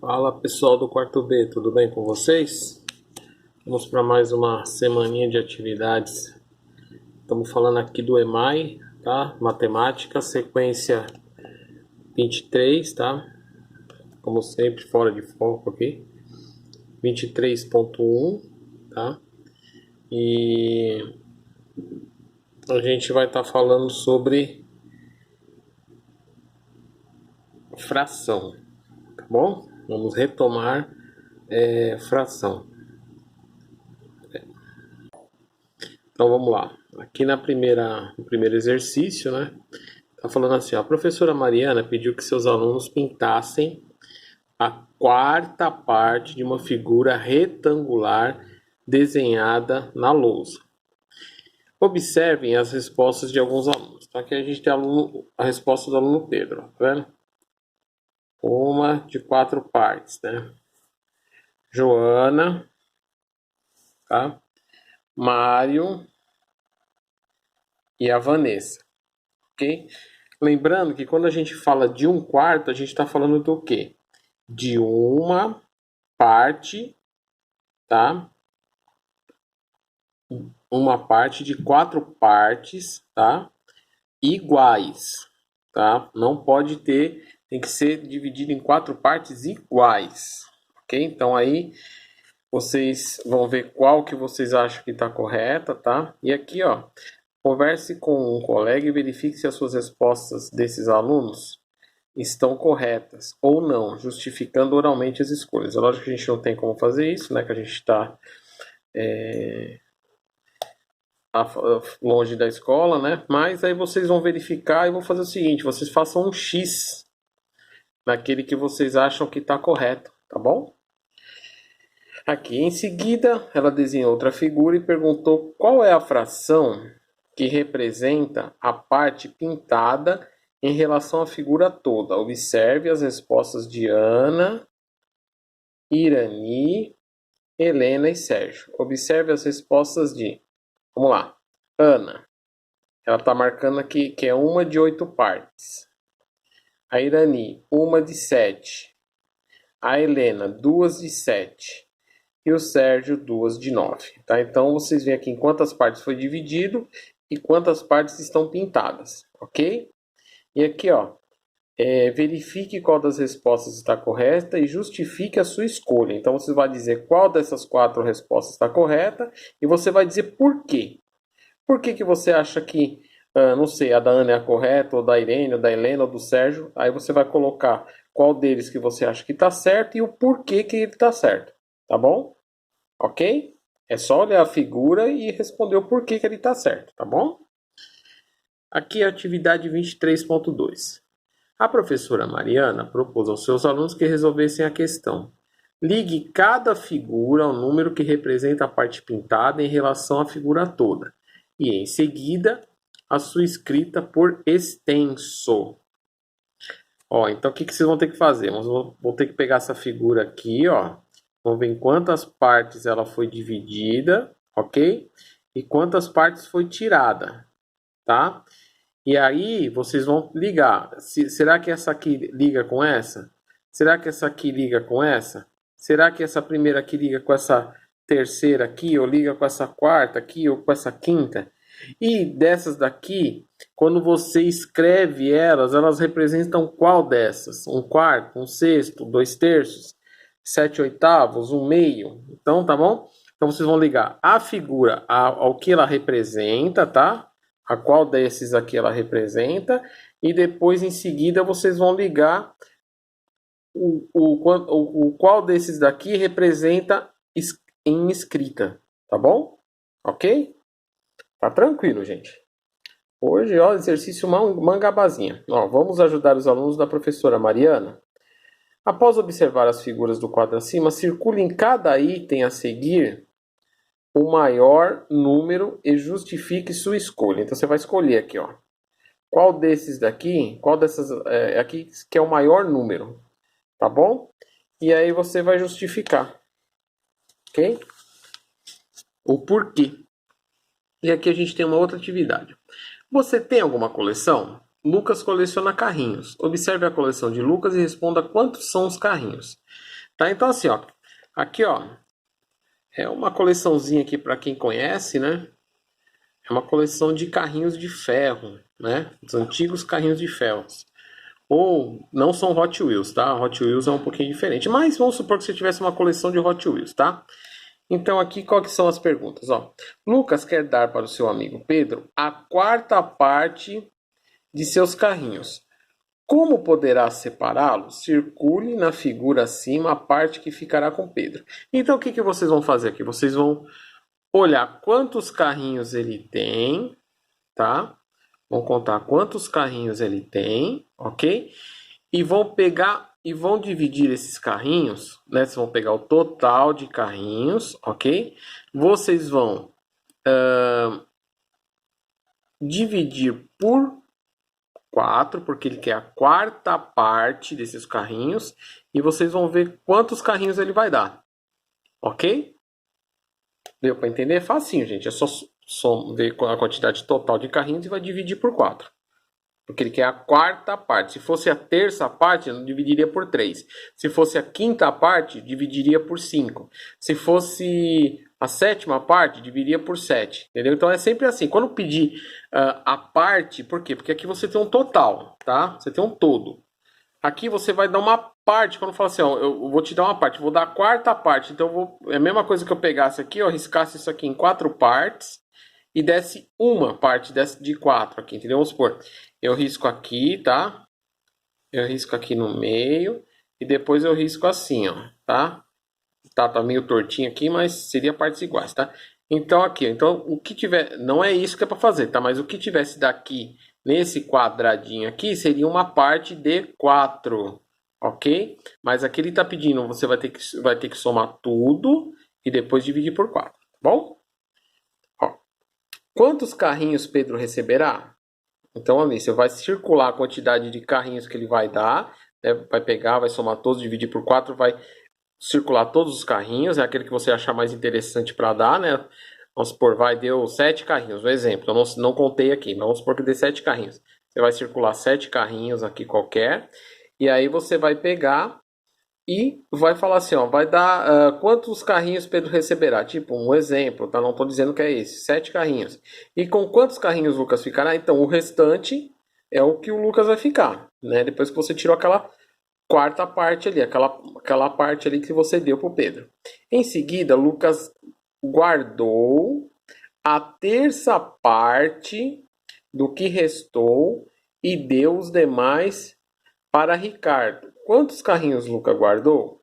Fala pessoal do quarto B, tudo bem com vocês? Vamos para mais uma semaninha de atividades. Estamos falando aqui do EMAI, tá? Matemática, sequência 23, tá? Como sempre, fora de foco aqui. 23.1, tá? E a gente vai estar falando sobre fração, tá bom? Vamos retomar fração. Então vamos lá. Aqui no primeiro exercício, né? Tá falando assim, ó, a professora Mariana pediu que seus alunos pintassem a quarta parte de uma figura retangular desenhada na lousa. Observem as respostas de alguns alunos. Então aqui a gente tem a resposta do aluno Pedro, tá vendo? Uma de 4 partes, né? Joana, tá? Mário e a Vanessa, ok? Lembrando que quando a gente fala de um quarto, a gente está falando do quê? De uma parte, tá? Uma parte de 4 partes, tá? Iguais, tá? Não pode ter, tem que ser dividido em 4 partes iguais, ok? Então aí vocês vão ver qual que vocês acham que está correta, tá? E aqui, ó, converse com um colega e verifique se as suas respostas desses alunos estão corretas ou não, justificando oralmente as escolhas. É lógico que a gente não tem como fazer isso, né? Que a gente está longe da escola, né? Mas aí vocês vão verificar e vão fazer o seguinte: vocês façam um X naquele que vocês acham que está correto, tá bom? Aqui em seguida, ela desenhou outra figura e perguntou qual é a fração que representa a parte pintada em relação à figura toda. Observe as respostas de Ana, Irani, Helena e Sérgio. Observe as respostas de... Vamos lá. Ana. Ela está marcando aqui que é uma de 8 partes. A Irani, uma de 7. A Helena, 2 de 7. E o Sérgio, 2 de 9. Tá? Então, vocês veem aqui em quantas partes foi dividido e quantas partes estão pintadas. Ok? E aqui, ó. Verifique qual das respostas está correta e justifique a sua escolha. Então, você vai dizer qual dessas 4 respostas está correta e você vai dizer por quê. Por que você acha que, não sei, a da Ana é a correta, ou da Irene, ou da Helena, ou do Sérgio? Aí você vai colocar qual deles que você acha que está certo e o porquê que ele está certo. Tá bom? Ok? É só olhar a figura e responder o porquê que ele está certo, tá bom? Aqui é a atividade 23.2. A professora Mariana propôs aos seus alunos que resolvessem a questão. Ligue cada figura ao número que representa a parte pintada em relação à figura toda. E, em seguida, a sua escrita por extenso. Ó, então, o que vocês vão ter que fazer? Vou ter que pegar essa figura aqui, ó. Vamos ver em quantas partes ela foi dividida, ok? E quantas partes foi tirada, tá? E aí, vocês vão ligar. Será que essa aqui liga com essa? Será que essa aqui liga com essa? Será que essa primeira aqui liga com essa terceira aqui? Ou liga com essa quarta aqui? Ou com essa quinta? E dessas daqui, quando você escreve elas representam qual dessas? Um quarto, um sexto, 2/3, 7/8, um meio. Então, tá bom? Então, vocês vão ligar a figura ao que ela representa, tá? A qual desses aqui ela representa. E depois, em seguida, vocês vão ligar o qual desses daqui representa em escrita. Tá bom? Ok? Tá tranquilo, gente. Hoje, ó, exercício mangabazinha. Ó, vamos ajudar os alunos da professora Mariana. Após observar as figuras do quadro acima, circule em cada item a seguir o maior número e justifique sua escolha. Então, você vai escolher aqui, ó. Qual desses daqui, qual dessas aqui que é o maior número, tá bom? E aí você vai justificar, ok? O porquê. E aqui a gente tem uma outra atividade. Você tem alguma coleção? Lucas coleciona carrinhos. Observe a coleção de Lucas e responda quantos são os carrinhos. Tá? Então assim, ó, aqui ó, é uma coleçãozinha aqui para quem conhece, né? É uma coleção de carrinhos de ferro, né? Os antigos carrinhos de ferro. Ou não são Hot Wheels, tá? Hot Wheels é um pouquinho diferente, mas vamos supor que você tivesse uma coleção de Hot Wheels, tá? Então aqui qual que são as perguntas, ó? Lucas quer dar para o seu amigo Pedro a quarta parte de seus carrinhos. Como poderá separá-los? Circule na figura acima a parte que ficará com Pedro. Então o que que vocês vão fazer aqui? Vocês vão olhar quantos carrinhos ele tem, tá? Vão contar quantos carrinhos ele tem, ok? E vão pegar e vão dividir esses carrinhos, né? Vocês vão pegar o total de carrinhos, ok? Vocês vão dividir por 4, porque ele quer a quarta parte desses carrinhos. E vocês vão ver quantos carrinhos ele vai dar, ok? Deu para entender? É facinho, gente. É só ver a quantidade total de carrinhos e vai dividir por 4. Porque ele quer a quarta parte. Se fosse a terça parte, eu dividiria por 3. Se fosse a quinta parte, dividiria por 5. Se fosse a sétima parte, dividiria por 7. Entendeu? Então é sempre assim. Quando pedir a parte, por quê? Porque aqui você tem um total, tá? Você tem um todo. Aqui você vai dar uma parte. Quando fala assim, ó, eu vou te dar uma parte, vou dar a quarta parte. Então é a mesma coisa que eu pegasse aqui, ó, riscasse isso aqui em 4 partes e desse uma parte de 4 aqui, entendeu? Vamos supor, eu risco aqui, tá? Eu risco aqui no meio e depois eu risco assim, ó, tá? Tá meio tortinho aqui, mas seria partes iguais, tá? Então aqui, então o que tiver, não é isso que é para fazer, tá? Mas o que tivesse daqui nesse quadradinho aqui seria uma parte de 4, ok? Mas aqui ele tá pedindo, você vai ter que somar tudo e depois dividir por 4, tá bom? Ó, quantos carrinhos Pedro receberá? Então ali, você vai circular a quantidade de carrinhos que ele vai dar, né? Vai pegar, vai somar todos, dividir por 4, vai circular todos os carrinhos, é aquele que você achar mais interessante para dar, né? Vamos supor, deu 7 carrinhos, um exemplo, eu não contei aqui, mas vamos supor que dê 7 carrinhos. Você vai circular 7 carrinhos aqui qualquer, e aí você vai pegar e vai falar assim, ó, vai dar quantos carrinhos Pedro receberá? Tipo, um exemplo, tá? Não estou dizendo que é esse, 7 carrinhos. E com quantos carrinhos o Lucas ficará? Então, o restante é o que o Lucas vai ficar, né? Depois que você tirou aquela quarta parte ali, aquela parte ali que você deu para o Pedro. Em seguida, Lucas guardou a terça parte do que restou e deu os demais para Ricardo. Quantos carrinhos Lucas guardou?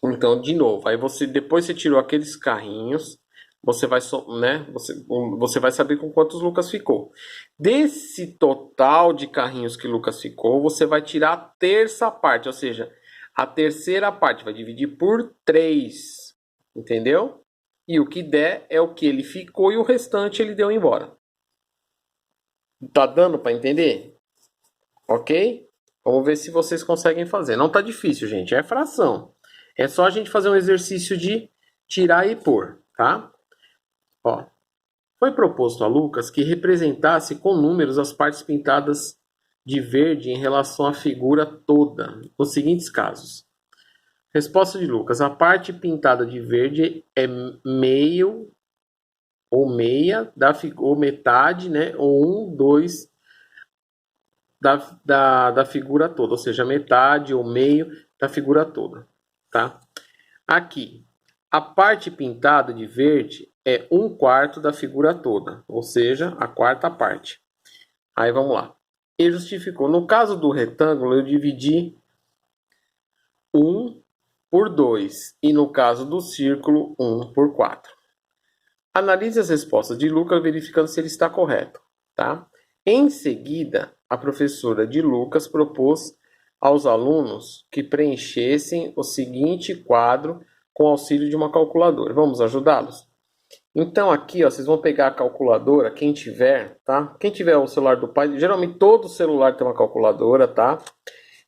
Então, de novo, aí depois você tirou aqueles carrinhos, você vai, né? Você vai saber com quantos Lucas ficou. Desse total de carrinhos que Lucas ficou, você vai tirar a terça parte, ou seja, a terceira parte, vai dividir por 3, entendeu? E o que der é o que ele ficou e o restante ele deu embora. Tá dando para entender? Ok? Vamos ver se vocês conseguem fazer. Não tá difícil, gente, é fração. É só a gente fazer um exercício de tirar e pôr, tá? Ó, foi proposto a Lucas que representasse com números as partes pintadas de verde em relação à figura toda, nos seguintes casos. Resposta de Lucas: a parte pintada de verde é meio ou meia ou metade, né? Ou 2 da figura toda, ou seja, metade ou meio da figura toda, tá? Aqui, a parte pintada de verde é 1/4 da figura toda, ou seja, a quarta parte. Aí vamos lá. Ele justificou. No caso do retângulo, eu dividi 1 por 2. E no caso do círculo, 1 por 4. Analise as respostas de Lucas, verificando se ele está correto, tá? Em seguida, a professora de Lucas propôs aos alunos que preenchessem o seguinte quadro com auxílio de uma calculadora. Vamos ajudá-los? Então aqui, ó, vocês vão pegar a calculadora, quem tiver, tá? Quem tiver o celular do pai, geralmente todo celular tem uma calculadora, tá?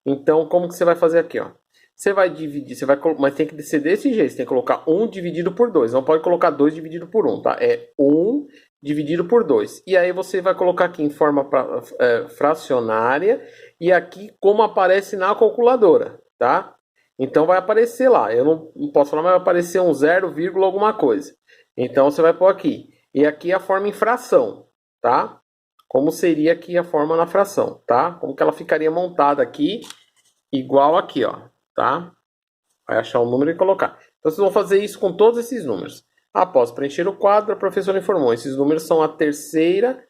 Então, como que você vai fazer aqui, ó? Você vai dividir, mas tem que ser desse jeito, você tem que colocar 1 dividido por 2, não pode colocar 2 dividido por 1, tá? É 1 dividido por 2. E aí você vai colocar aqui em forma fracionária e aqui como aparece na calculadora, tá? Então vai aparecer lá. Eu não posso falar, mas vai aparecer um 0, alguma coisa. Então você vai pôr aqui. E aqui a forma em fração, tá? Como seria aqui a forma na fração, tá? Como que ela ficaria montada aqui, igual aqui, ó, tá? Vai achar o número e colocar. Então vocês vão fazer isso com todos esses números. Após preencher o quadro, a professora informou: esses números são a terceira,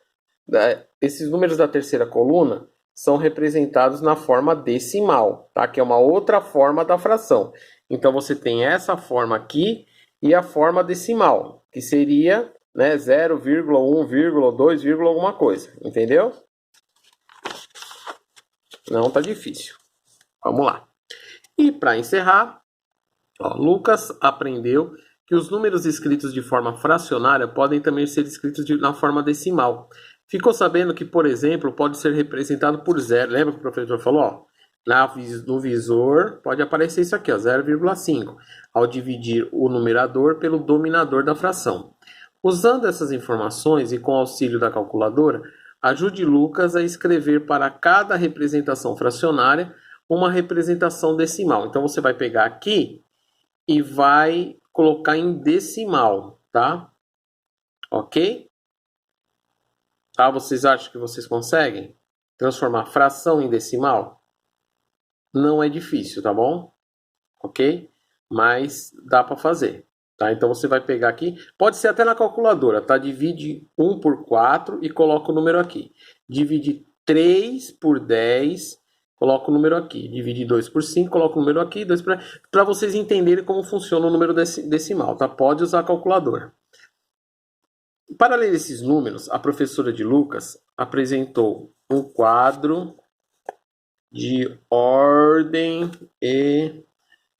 esses números da terceira coluna são representados na forma decimal, tá? Que é uma outra forma da fração. Então você tem essa forma aqui e a forma decimal, que seria, né, 0, 1, 2, alguma coisa, entendeu? Não tá difícil. Vamos lá. E para encerrar, ó, Lucas aprendeu que os números escritos de forma fracionária podem também ser escritos na forma decimal. Ficou sabendo que, por exemplo, pode ser representado por 0. Lembra que o professor falou? Ó, no visor pode aparecer isso aqui, ó, 0,5, ao dividir o numerador pelo dominador da fração. Usando essas informações e com o auxílio da calculadora, ajude Lucas a escrever para cada representação fracionária uma representação decimal. Então você vai pegar aqui e vai colocar em decimal, tá? Ok? Tá? Vocês acham que vocês conseguem transformar fração em decimal? Não é difícil, tá bom? Ok? Mas dá para fazer, tá? Então você vai pegar aqui, pode ser até na calculadora, tá? Divide 1 por 4 e coloca o número aqui. Divide 3 por 10, coloca o número aqui. Divide 2 por 5, coloca o número aqui. Para vocês entenderem como funciona o número decimal, tá? Pode usar a calculadora. Para ler esses números, a professora de Lucas apresentou um quadro de ordem e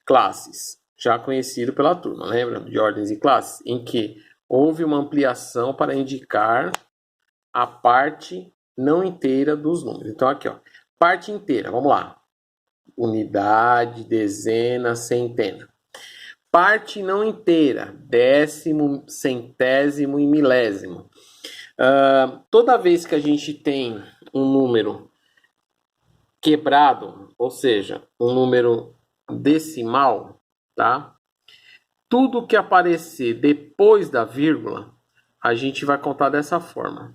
classes, já conhecido pela turma, lembra? De ordens e classes, em que houve uma ampliação para indicar a parte não inteira dos números. Então aqui, ó, parte inteira, vamos lá. Unidade, dezena, centena. Parte não inteira, décimo, centésimo e milésimo. Toda vez que a gente tem um número quebrado, ou seja, um número decimal, tá? Tudo que aparecer depois da vírgula, a gente vai contar dessa forma.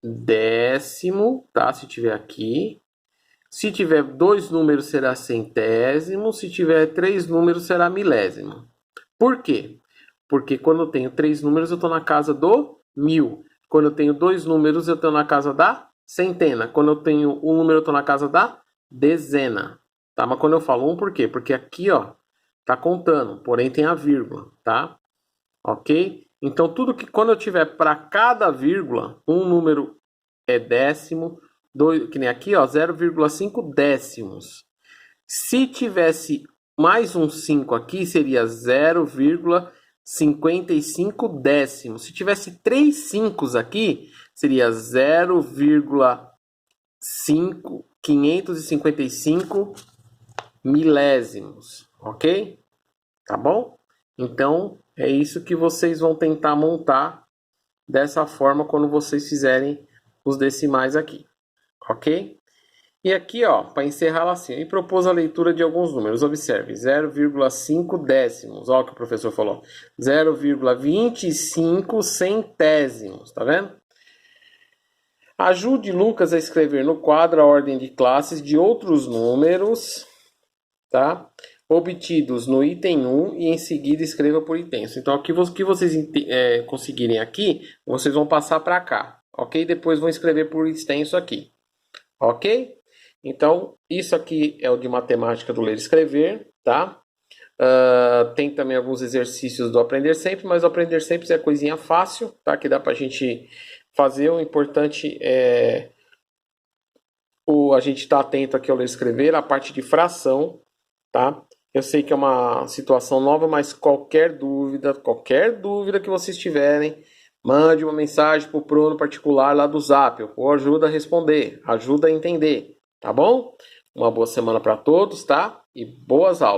Décimo, tá? Se tiver aqui. Se tiver 2 números, será centésimo. Se tiver 3 números, será milésimo. Por quê? Porque quando eu tenho 3 números, eu estou na casa do 1000. Quando eu tenho 2 números, eu estou na casa da centena. Quando eu tenho um número, eu estou na casa da dezena. Tá? Mas quando eu falo 1, por quê? Porque aqui, ó, tá contando, porém tem a vírgula, tá? Ok? Então, tudo que quando eu tiver para cada vírgula, um número é décimo, que nem aqui, ó, 0,5 décimos. Se tivesse mais um 5 aqui, seria 0,55 décimos. Se tivesse 3 5 aqui, seria 0,555 milésimos, ok? Tá bom? Então, é isso que vocês vão tentar montar dessa forma quando vocês fizerem os decimais aqui, ok? E aqui, ó, para encerrar assim, ele propôs a leitura de alguns números. Observe, 0,5 décimos, ó o que o professor falou, 0,25 centésimos, tá vendo? Ajude Lucas a escrever no quadro a ordem de classes de outros números, tá? Obtidos no item 1 e em seguida escreva por itens. Então, o que vocês conseguirem aqui, vocês vão passar para cá, ok? Depois vão escrever por extenso aqui, ok? Então, isso aqui é o de matemática do ler e escrever, tá? Tem também alguns exercícios do aprender sempre, mas o aprender sempre é coisinha fácil, tá? Que dá pra gente fazer. O importante é a gente estar atento aqui ao ler e escrever, a parte de fração, tá? Eu sei que é uma situação nova, mas qualquer dúvida que vocês tiverem, mande uma mensagem pro Pro no particular lá do Zap, ou ajuda a responder, ajuda a entender, tá bom? Uma boa semana para todos, tá? E boas aulas!